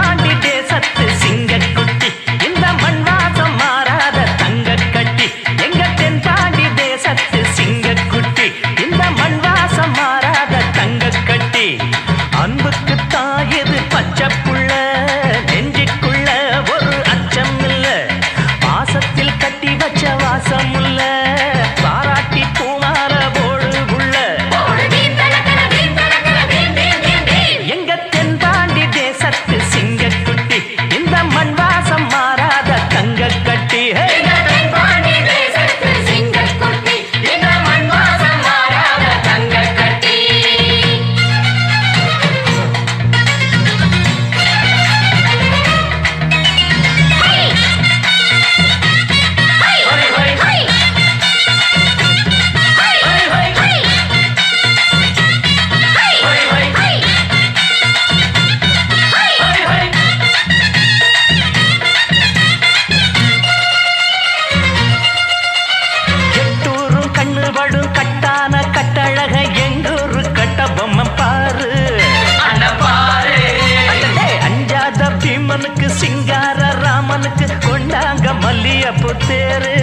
தென்பாண்டி தேசத்து சிங்கக்குட்டி இந்த மண் வாசம் மாறாத தங்கக்கட்டி எங்க தென்பாண்டி தேசத்து சிங்கக்குட்டி இந்த மண் வாசம் மாறாத தங்கக்கட்டி அன்புக்கு தாயது பச்சை புள்ள நெஞ்சுக்குள்ள ஒரு அச்சம் இல்ல பாசத்தில் கட்டி வச்ச வாசம் இல்ல பாராட்டி பூமார போடு புள்ள எங்க தென்பாண்டி தேசத்து சிங்கக்குட்டி இந்த மண் வாசம் மாறாத தங்கக்கட்டி கட்டான கட்டழக எங்கூரு கட்ட பொம்மை பாரு அஞ்சாத பீமனுக்கு சிங்கார ராமனுக்கு கொண்டாங்க மல்லியப்பு தேரு